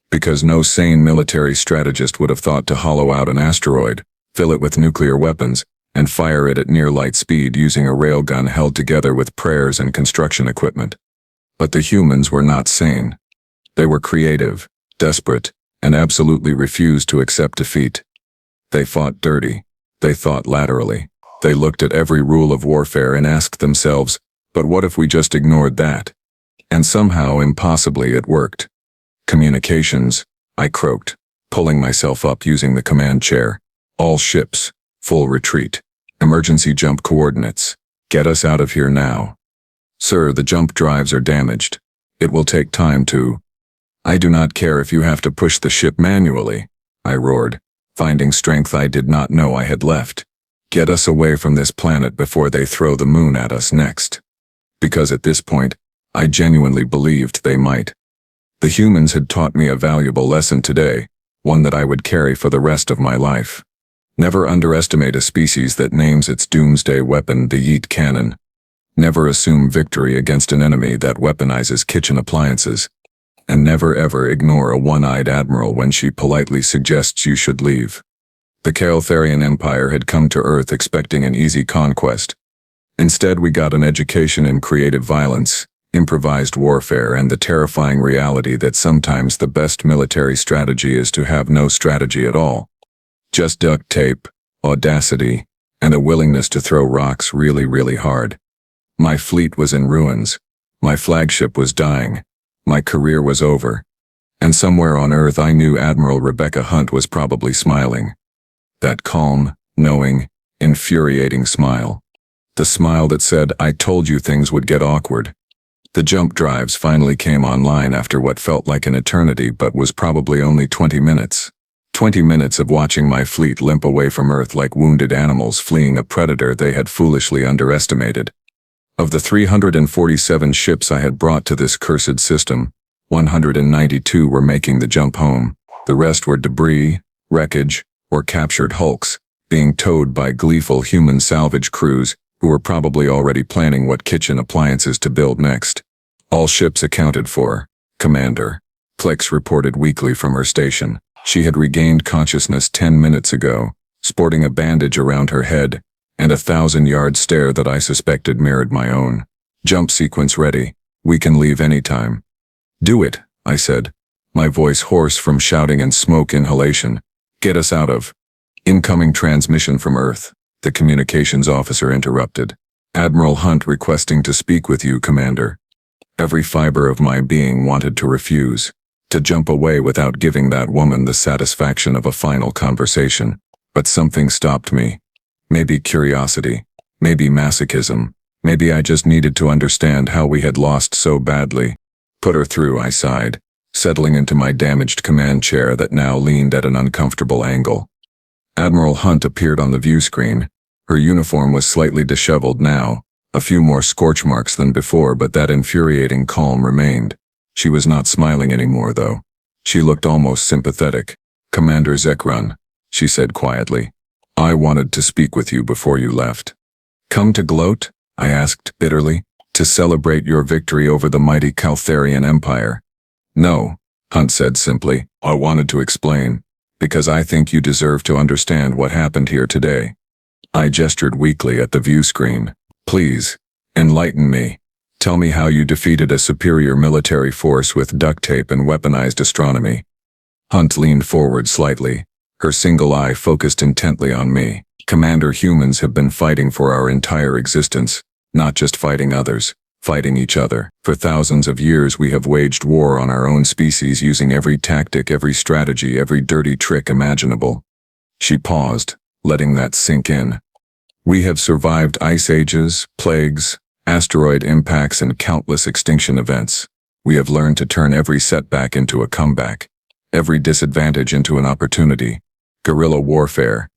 Because no sane military strategist would have thought to hollow out an asteroid, fill it with nuclear weapons, and fire it at near light speed using a railgun held together with prayers and construction equipment. But the humans were not sane. They were creative, desperate, and absolutely refused to accept defeat. They fought dirty. They thought laterally. They looked at every rule of warfare and asked themselves, but what if we just ignored that? And somehow, impossibly, it worked. Communications, I croaked, pulling myself up using the command chair. All ships, full retreat. Emergency jump coordinates. Get us out of here now. Sir, the jump drives are damaged. It will take time to... I do not care if you have to push the ship manually, I roared, finding strength I did not know I had left. Get us away from this planet before they throw the moon at us next. Because at this point, I genuinely believed they might. The humans had taught me a valuable lesson today, one that I would carry for the rest of my life. Never underestimate a species that names its doomsday weapon the Yeet Cannon. Never assume victory against an enemy that weaponizes kitchen appliances. And never ever ignore a one-eyed admiral when she politely suggests you should leave. The Kaltharian Empire had come to Earth expecting an easy conquest. Instead, we got an education in creative violence, improvised warfare, and the terrifying reality that sometimes the best military strategy is to have no strategy at all. Just duct tape, audacity, and a willingness to throw rocks really, really hard. My fleet was in ruins. My flagship was dying. My career was over. And somewhere on Earth I knew Admiral Rebecca Hunt was probably smiling. That calm, knowing, infuriating smile. The smile that said, I told you things would get awkward. The jump drives finally came online after what felt like an eternity but was probably only 20 minutes. 20 minutes of watching my fleet limp away from Earth like wounded animals fleeing a predator they had foolishly underestimated. Of the 347 ships I had brought to this cursed system, 192 were making the jump home. The rest were debris, wreckage, or captured hulks, being towed by gleeful human salvage crews who were probably already planning what kitchen appliances to build next. All ships accounted for, Commander. Plex reported weakly from her station. She had regained consciousness 10 minutes ago, sporting a bandage around her head, and a 1,000-yard stare that I suspected mirrored my own. Jump sequence ready. We can leave anytime. Do it, I said, my voice hoarse from shouting and smoke inhalation. Get us out of... Incoming transmission from Earth, the communications officer interrupted. Admiral Hunt requesting to speak with you, Commander. Every fiber of my being wanted to refuse, to jump away without giving that woman the satisfaction of a final conversation. But something stopped me. Maybe curiosity, maybe masochism, maybe I just needed to understand how we had lost so badly. Put her through, I sighed, settling into my damaged command chair that now leaned at an uncomfortable angle. Admiral Hunt appeared on the view screen. Her uniform was slightly disheveled now, a few more scorch marks than before, but that infuriating calm remained. She was not smiling anymore, though. She looked almost sympathetic. Commander Zek'run, she said quietly. I wanted to speak with you before you left. Come to gloat? I asked bitterly. To celebrate your victory over the mighty Kaltharian Empire. No, Hunt said simply. I wanted to explain, because I think you deserve to understand what happened here today. I gestured weakly at the view screen. Please, enlighten me. Tell me how you defeated a superior military force with duct tape and weaponized astronomy. Hunt leaned forward slightly, her single eye focused intently on me. Commander, humans have been fighting for our entire existence, not just fighting others, fighting each other. For thousands of years we have waged war on our own species using every tactic, every strategy, every dirty trick imaginable. She paused, letting that sink in. We have survived ice ages, plagues, asteroid impacts, and countless extinction events. We have learned to turn every setback into a comeback, every disadvantage into an opportunity. Guerrilla warfare,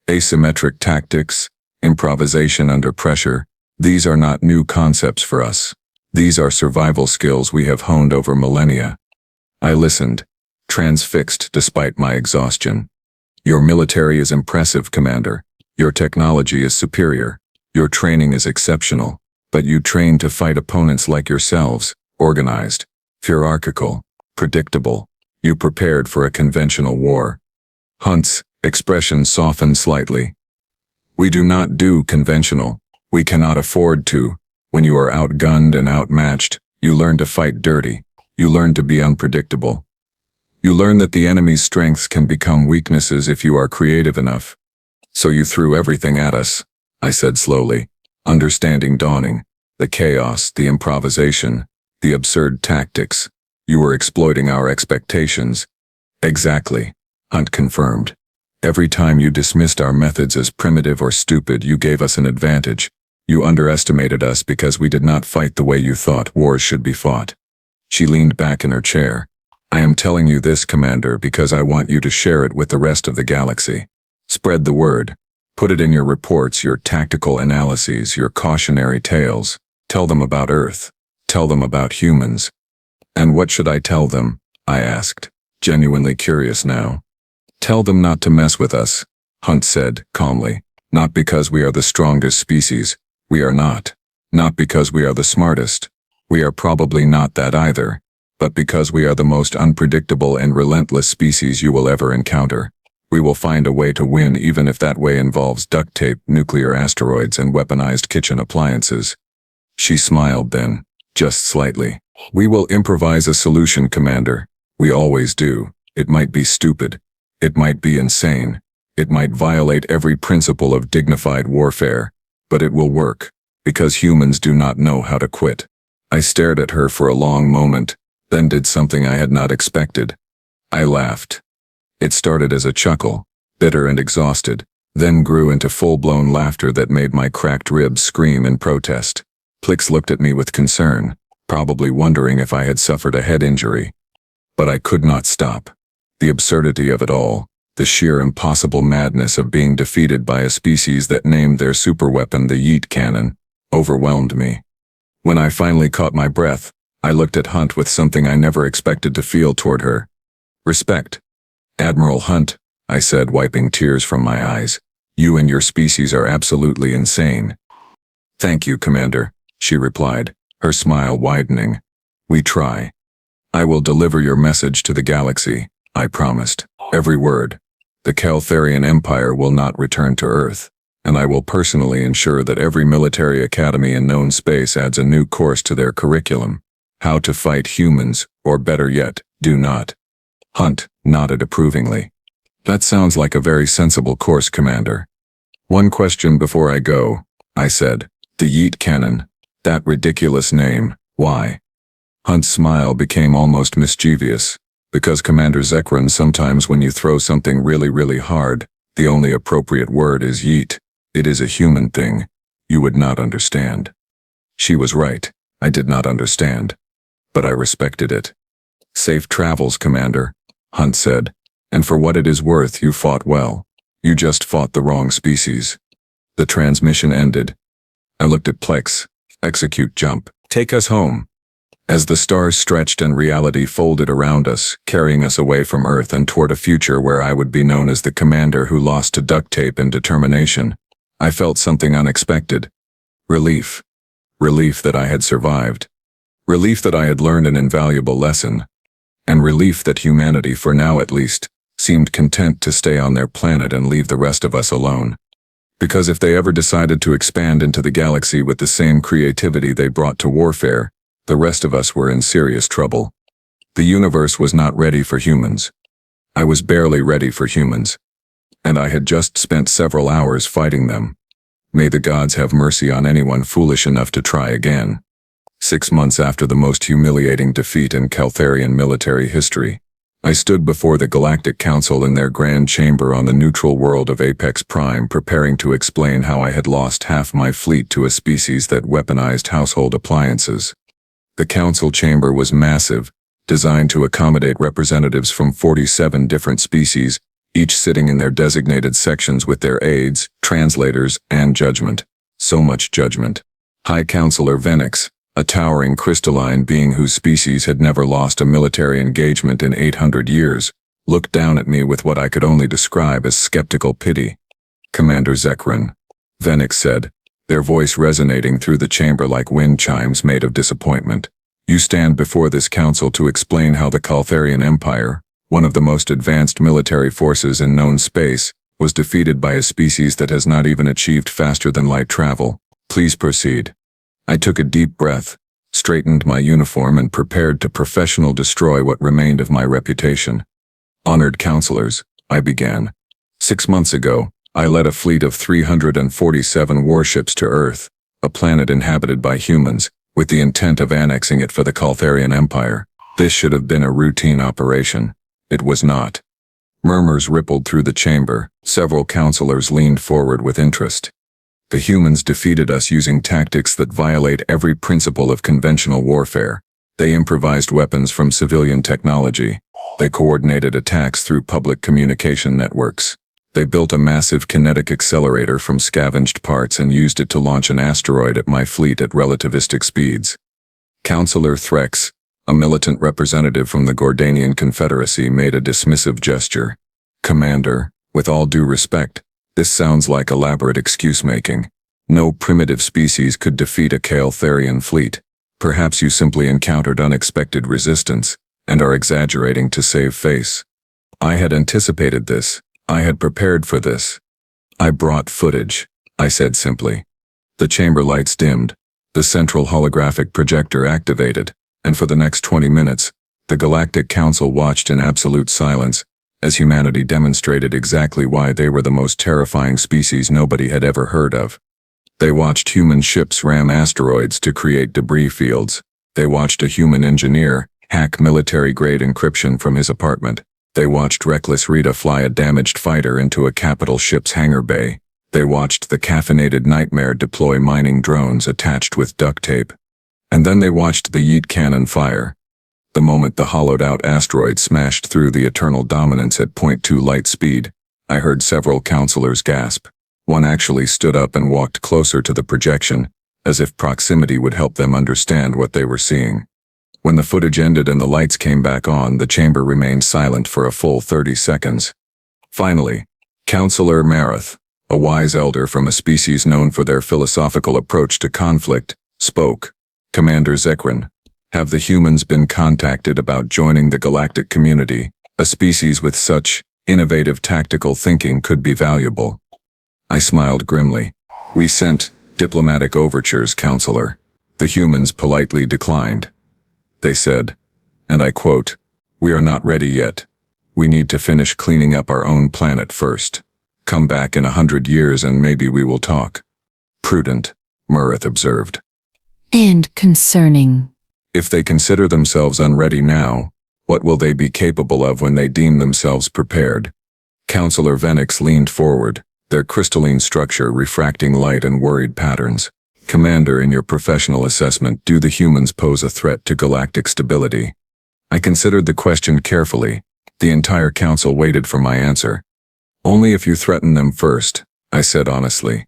asymmetric tactics, improvisation under pressure, these are not new concepts for us. These are survival skills we have honed over millennia. I listened, transfixed despite my exhaustion. Your military is impressive, Commander. Your technology is superior. Your training is exceptional. But you train to fight opponents like yourselves, organized, hierarchical, predictable. You prepared for a conventional war. Hunt's expression softened slightly. We do not do conventional. We cannot afford to. When you are outgunned and outmatched, you learn to fight dirty. You learn to be unpredictable. You learn that the enemy's strengths can become weaknesses if you are creative enough. So you threw everything at us, I said slowly, understanding dawning. The chaos, the improvisation, The absurd tactics. You were exploiting our expectations. Exactly, Hunt confirmed. Every time you dismissed our methods as primitive or stupid, you gave us an advantage. You underestimated us because we did not fight the way you thought wars should be fought. She leaned back in her chair. I am telling you this, Commander, because I want you to share it with the rest of the galaxy. Spread the word. Put it in your reports, your tactical analyses, your cautionary tales. Tell them about Earth. Tell them about humans. And what should I tell them? I asked, genuinely curious now. Tell them not to mess with us, Hunt said, calmly. Not because we are the strongest species. We are not. Not because we are the smartest. We are probably not that either. But because we are the most unpredictable and relentless species you will ever encounter. We will find a way to win, even if that way involves duct tape, nuclear asteroids, and weaponized kitchen appliances. She smiled then, just slightly. We will improvise a solution, Commander. We always do. It might be stupid. It might be insane. It might violate every principle of dignified warfare. But it will work, because humans do not know how to quit. I stared at her for a long moment, then did something I had not expected. I laughed. It started as a chuckle, bitter and exhausted, then grew into full-blown laughter that made my cracked ribs scream in protest. Plix looked at me with concern, probably wondering if I had suffered a head injury. But I could not stop. The absurdity of it all, the sheer impossible madness of being defeated by a species that named their superweapon the Yeet Cannon, overwhelmed me. When I finally caught my breath, I looked at Hunt with something I never expected to feel toward her. Respect. Admiral Hunt, I said, wiping tears from my eyes. You and your species are absolutely insane. Thank you, Commander, she replied, her smile widening. We try. I will deliver your message to the galaxy, I promised. Every word. The Kaltharian Empire will not return to Earth, and I will personally ensure that every military academy in known space adds a new course to their curriculum. How to fight humans, or better yet, do not. Hunt nodded approvingly. That sounds like a very sensible course, Commander. One question before I go, I said. The Yeet Cannon. That ridiculous name, why? Hunt's smile became almost mischievous. Because Commander Zek'run, sometimes when you throw something really hard, the only appropriate word is yeet. It is a human thing. You would not understand. She was right. I did not understand. But I respected it. Safe travels, Commander, Hunt said. And for what it is worth, you fought well. You just fought the wrong species. The transmission ended. I looked at Plex. Execute jump. Take us home. As the stars stretched and reality folded around us, carrying us away from Earth and toward a future where I would be known as the commander who lost to duct tape and determination, I felt something unexpected. Relief. Relief that I had survived. Relief that I had learned an invaluable lesson. And relief that humanity, for now at least, seemed content to stay on their planet and leave the rest of us alone. Because if they ever decided to expand into the galaxy with the same creativity they brought to warfare, the rest of us were in serious trouble. The universe was not ready for humans. I was barely ready for humans. And I had just spent several hours fighting them. May the gods have mercy on anyone foolish enough to try again. 6 months after the most humiliating defeat in Kaltharian military history, I stood before the Galactic Council in their grand chamber on the neutral world of Apex Prime, preparing to explain how I had lost half my fleet to a species that weaponized household appliances. The council chamber was massive, designed to accommodate representatives from 47 different species, each sitting in their designated sections with their aides, translators, and judgment. So much judgment. High Counselor Venix, a towering crystalline being whose species had never lost a military engagement in 800 years, looked down at me with what I could only describe as skeptical pity. Commander Zek'run, Venix said, their voice resonating through the chamber like wind chimes made of disappointment. You stand before this council to explain how the Kaltharian Empire, one of the most advanced military forces in known space, was defeated by a species that has not even achieved faster than light travel. Please proceed. I took a deep breath, straightened my uniform, and prepared to professionally destroy what remained of my reputation. Honored counselors, I began. 6 months ago, I led a fleet of 347 warships to Earth, a planet inhabited by humans, with the intent of annexing it for the Kaltharian Empire. This should have been a routine operation. It was not. Murmurs rippled through the chamber. Several counselors leaned forward with interest. The humans defeated us using tactics that violate every principle of conventional warfare. They improvised weapons from civilian technology. They coordinated attacks through public communication networks. They built a massive kinetic accelerator from scavenged parts and used it to launch an asteroid at my fleet at relativistic speeds. Counselor Threx, a militant representative from the Gordanian Confederacy, made a dismissive gesture. Commander, with all due respect, this sounds like elaborate excuse-making. No primitive species could defeat a Kaltharian fleet. Perhaps you simply encountered unexpected resistance and are exaggerating to save face. I had anticipated this. I had prepared for this. I brought footage, I said simply. The chamber lights dimmed. The central holographic projector activated, and for the next 20 minutes, the Galactic Council watched in absolute silence as humanity demonstrated exactly why they were the most terrifying species nobody had ever heard of. They watched human ships ram asteroids to create debris fields. They watched a human engineer hack military-grade encryption from his apartment. They watched reckless Rita fly a damaged fighter into a capital ship's hangar bay. They watched the caffeinated Nightmare deploy mining drones attached with duct tape. And then they watched the Yeet Cannon fire. The moment the hollowed-out asteroid smashed through the Eternal Dominance at 0.2 light speed, I heard several counselors gasp. One actually stood up and walked closer to the projection, as if proximity would help them understand what they were seeing. When the footage ended and the lights came back on, the chamber remained silent for a full 30 seconds. Finally, Counselor Marath, a wise elder from a species known for their philosophical approach to conflict, spoke. Commander Zek'run, have the humans been contacted about joining the galactic community? A species with such innovative tactical thinking could be valuable. I smiled grimly. We sent diplomatic overtures, Counselor. The humans politely declined. They said, and I quote, "We are not ready yet. We need to finish cleaning up our own planet first. Come back in 100 years and maybe we will talk." Prudent, Marath observed. And concerning. If they consider themselves unready now, what will they be capable of when they deem themselves prepared? Counselor Venix leaned forward, their crystalline structure refracting light in worried patterns. Commander, in your professional assessment, do the humans pose a threat to galactic stability? I considered the question carefully. The entire council waited for my answer. Only if you threaten them first, I said honestly.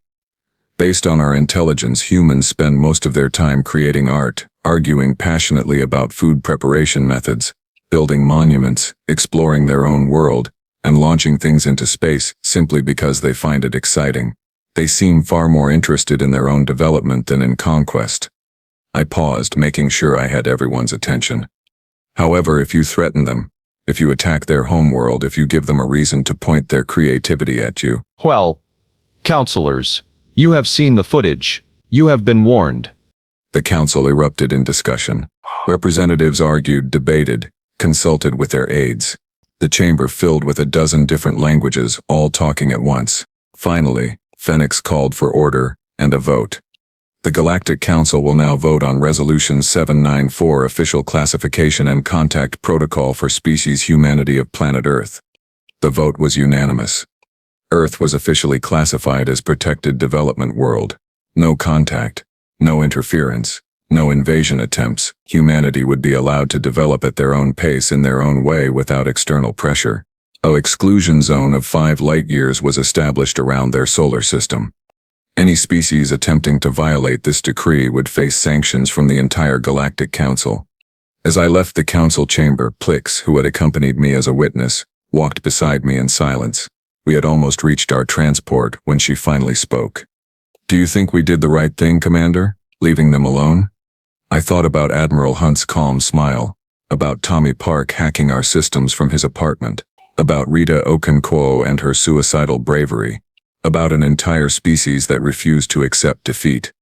Based on our intelligence, humans spend most of their time creating art, arguing passionately about food preparation methods, building monuments, exploring their own world, and launching things into space simply because they find it exciting. They seem far more interested in their own development than in conquest. I paused, making sure I had everyone's attention. However, if you threaten them, if you attack their homeworld, if you give them a reason to point their creativity at you. Well, counselors, you have seen the footage. You have been warned. The council erupted in discussion. Representatives argued, debated, consulted with their aides. The chamber filled with a dozen different languages, all talking at once. Finally, Phoenix called for order and a vote. The Galactic Council will now vote on Resolution 794, Official Classification and Contact Protocol for Species Humanity of Planet Earth. The vote was unanimous. Earth was officially classified as Protected Development World. No contact, no interference, no invasion attempts. Humanity would be allowed to develop at their own pace in their own way without external pressure. An exclusion zone of 5 light-years was established around their solar system. Any species attempting to violate this decree would face sanctions from the entire Galactic Council. As I left the council chamber, Plix, who had accompanied me as a witness, walked beside me in silence. We had almost reached our transport when she finally spoke. "Do you think we did the right thing, Commander, leaving them alone?" I thought about Admiral Hunt's calm smile, about Tommy Park hacking our systems from his apartment, about Rita Okonkwo and her suicidal bravery, about an entire species that refused to accept defeat.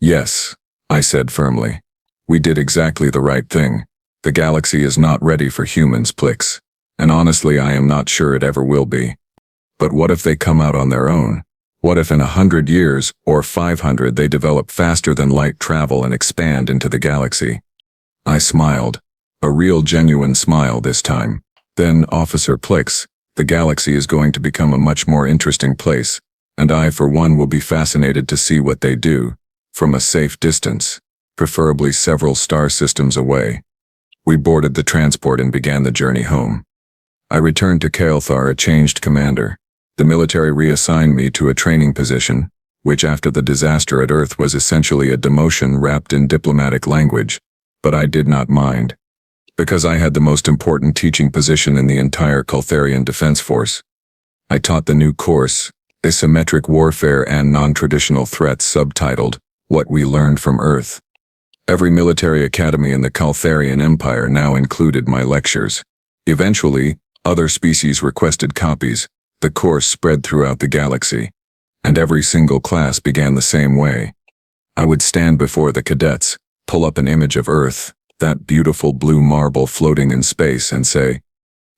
"Yes," I said firmly. "We did exactly the right thing. The galaxy is not ready for humans, Plix. And honestly, I am not sure it ever will be. But what if they come out on their own? What if in 100 years, or 500, they develop faster than light travel and expand into the galaxy? I smiled. A real genuine smile this time. Then, Officer Plix, the galaxy is going to become a much more interesting place, and I for one will be fascinated to see what they do, from a safe distance, preferably several star systems away. We boarded the transport and began the journey home. I returned to Kalthar a changed commander. The military reassigned me to a training position, which after the disaster at Earth was essentially a demotion wrapped in diplomatic language, but I did not mind. Because I had the most important teaching position in the entire Kaltharian Defense Force. I taught the new course, Asymmetric Warfare and Non-Traditional Threats, subtitled, What We Learned from Earth. Every military academy in the Kaltharian Empire now included my lectures. Eventually, other species requested copies. The course spread throughout the galaxy, and every single class began the same way. I would stand before the cadets, pull up an image of Earth, that beautiful blue marble floating in space, and say,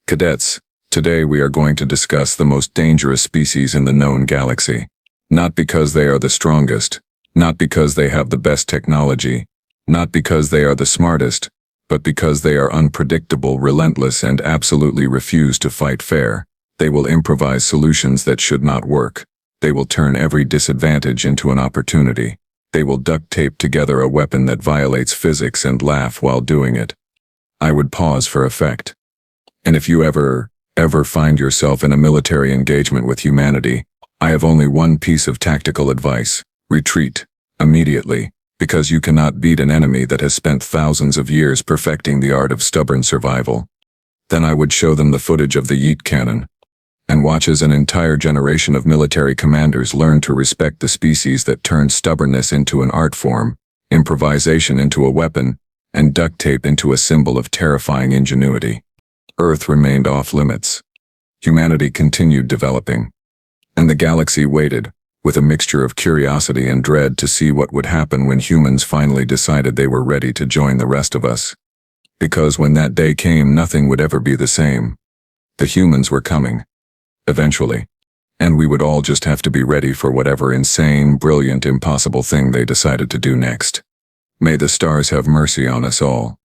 "Cadets, today we are going to discuss the most dangerous species in the known galaxy. Not because they are the strongest, not because they have the best technology, not because they are the smartest, but because they are unpredictable, relentless, and absolutely refuse to fight fair. They will improvise solutions that should not work. They will turn every disadvantage into an opportunity. They will duct tape together a weapon that violates physics and laugh while doing it." I would pause for effect. And if you ever find yourself in a military engagement with humanity, I have only one piece of tactical advice: retreat, immediately, because you cannot beat an enemy that has spent thousands of years perfecting the art of stubborn survival. Then I would show them the footage of the Yeet Cannon, and watch as an entire generation of military commanders learn to respect the species that turned stubbornness into an art form, improvisation into a weapon, and duct tape into a symbol of terrifying ingenuity. Earth remained off limits. Humanity continued developing, and the galaxy waited, with a mixture of curiosity and dread, to see what would happen when humans finally decided they were ready to join the rest of us. Because when that day came, nothing would ever be the same. The humans were coming. Eventually. And we would all just have to be ready for whatever insane, brilliant, impossible thing they decided to do next. May the stars have mercy on us all.